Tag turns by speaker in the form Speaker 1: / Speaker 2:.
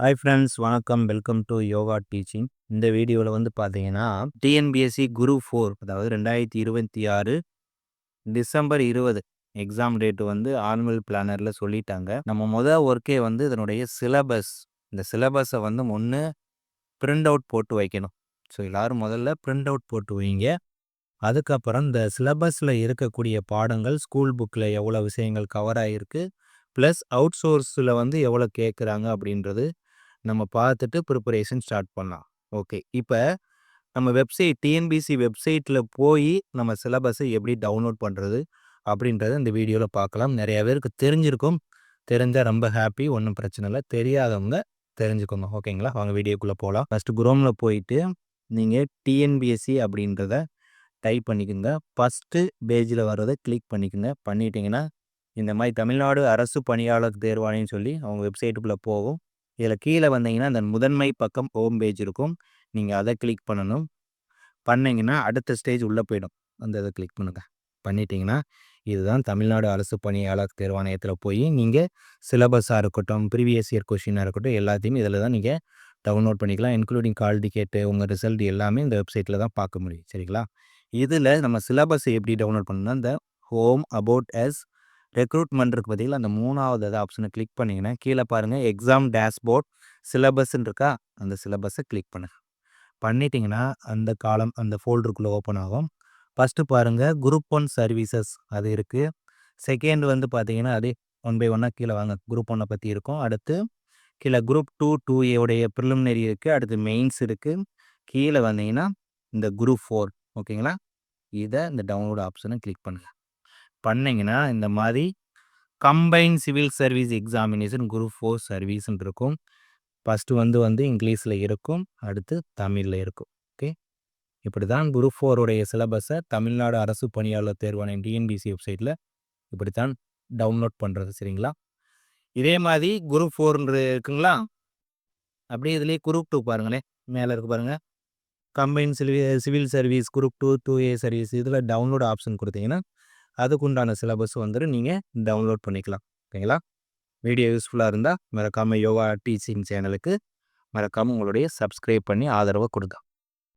Speaker 1: Hi friends, வணக்கம். Welcome to yoga teaching. இந்த வீடியோவில் வந்து பார்த்தீங்கன்னா டிஎன்பிஎஸ்சி குரு 4, அதாவது 2026 டிசம்பர் 20 எக்ஸாம் டேட்டு வந்து ஆனுவல் பிளானரில் சொல்லிட்டாங்க. நம்ம ஒர்க்கே வந்து இதனுடைய சிலபஸ், இந்த சிலபஸை வந்து ஒன்று பிரிண்ட் அவுட் போட்டு வைக்கணும். ஸோ எல்லோரும் முதல்ல பிரிண்ட் அவுட் போட்டு வைங்க. அதுக்கப்புறம் இந்த சிலபஸில் இருக்கக்கூடிய பாடங்கள் ஸ்கூல் புக்கில் எவ்வளோ விஷயங்கள் கவர் ஆகிருக்கு, ப்ளஸ் அவுட் சோர்ஸில் வந்து எவ்வளோ கேட்குறாங்க அப்படின்றது நம்ம பார்த்துட்டு ப்ரிப்பரேஷன் ஸ்டார்ட் பண்ணலாம். ஓகே, இப்போ நம்ம வெப்சைட் டிஎன்பிசி வெப்சைட்டில் போய் நம்ம சிலபஸை எப்படி டவுன்லோட் பண்ணுறது அப்படின்றத இந்த வீடியோவில் பார்க்கலாம். நிறைய பேருக்கு தெரிஞ்சிருக்கும். தெரிஞ்சால் ரொம்ப ஹாப்பி, ஒன்றும் பிரச்சனை இல்லை. தெரியாதவங்க தெரிஞ்சுக்கோங்க. ஓகேங்களா, வாங்க வீடியோக்குள்ளே போகலாம். ஃபஸ்ட்டு குரோமில் போயிட்டு நீங்கள் டிஎன்பிஎஸ்சி அப்படின்றத டைப் பண்ணிக்கோங்க. ஃபஸ்ட்டு பேஜில் வர்றதை கிளிக் பண்ணிக்கோங்க. பண்ணிட்டீங்கன்னா இந்த மாதிரி தமிழ்நாடு அரசு பணியாளர் தேர்வாணையம்னு சொல்லி அவங்க வெப்சைட்டுக்குள்ளே போகும். இதில் கீழே வந்தீங்கன்னா அந்த முதன்மை பக்கம் ஹோம் பேஜ் இருக்கும். நீங்கள் அதை கிளிக் பண்ணணும். பண்ணிங்கன்னா அடுத்த ஸ்டேஜ் உள்ளே போயிடும். அந்த இதை கிளிக் பண்ணுங்கள். பண்ணிட்டீங்கன்னா இதுதான் தமிழ்நாடு அரசு பணியாளர் தேர்வாணையத்தில் போய் நீங்கள் சிலபஸாக இருக்கட்டும், ப்ரீவியஸ் இயர் கொஷினாக இருக்கட்டும், எல்லாத்தையும் இதில் தான் நீங்கள் டவுன்லோட் பண்ணிக்கலாம். இன்க்ளூடிங் கால் டிக்கெட்டு, உங்கள் ரிசல்ட் எல்லாமே இந்த வெப்சைட்டில் தான் பார்க்க முடியும். சரிங்களா, இதில் நம்ம சிலபஸை எப்படி டவுன்லோட் பண்ணணும்னா இந்த ஹோம் அபவுட் எஸ் ரெக்ரூட்மெண்ட் இருக்குது பார்த்தீங்களா, அந்த 3வது ஆப்ஷனை கிளிக் பண்ணிங்கன்னா கீழே பாருங்கள் எக்ஸாம் டேஷ்போர்ட் சிலபஸ்ன்னு இருக்கா, அந்த சிலபஸை கிளிக் பண்ணுங்கள். பண்ணிட்டீங்கன்னா அந்த காலம் அந்த ஃபோல்டருக்குள்ளே ஓப்பன் ஆகும். ஃபஸ்ட்டு பாருங்கள் குரூப் 1 சர்வீசஸ் அது இருக்குது. செகண்ட் வந்து பார்த்தீங்கன்னா அதே 1 பை 1 கீழே வாங்க. குரூப் 1 பற்றி இருக்கும். அடுத்து கீழே குரூப் 2 2A ப்ரிலிமினரி இருக்குது. அடுத்து மெயின்ஸ் இருக்குது. கீழே வந்தீங்கன்னா இந்த குரூப் 4. ஓகேங்களா, இதை இந்த டவுன்லோட் ஆப்ஷனை கிளிக் பண்ணுங்கள். பண்ணிங்கன்னா இந்த மாதிரி combine civil service examination group 4 சர்வீஸ்ன்னு இருக்கும். ஃபஸ்ட்டு வந்து இங்கிலீஷில் இருக்கும், அடுத்து தமிழில் இருக்கும். ஓகே, இப்படி தான் குரூப் 4உடைய சிலபஸை தமிழ்நாடு அரசு பணியாளர் தேர்வாணையம் டிஎன்பிசி வெப்சைட்டில் இப்படி தான் டவுன்லோட் பண்ணுறது. சரிங்களா, இதே மாதிரி குரூப் 4 இருக்குங்களா, அப்படியே இதுலேயே குரூப் 2 பாருங்களேன், மேலே இருக்கு பாருங்கள் combine civil service group 2 2A service. இதில் டவுன்லோட் ஆப்ஷன் கொடுத்தீங்கன்னா அதுக்குண்டான சிலபஸ் வந்துட்டு நீங்கள் டவுன்லோட் பண்ணிக்கலாம். ஓகேங்களா, வீடியோ யூஸ்ஃபுல்லாக இருந்தால் மறக்காமல் யோகா டீச்சிங் சேனலுக்கு மறக்காமல் உங்களுடைய சப்ஸ்கிரைப் பண்ணி ஆதரவை கொடுங்க.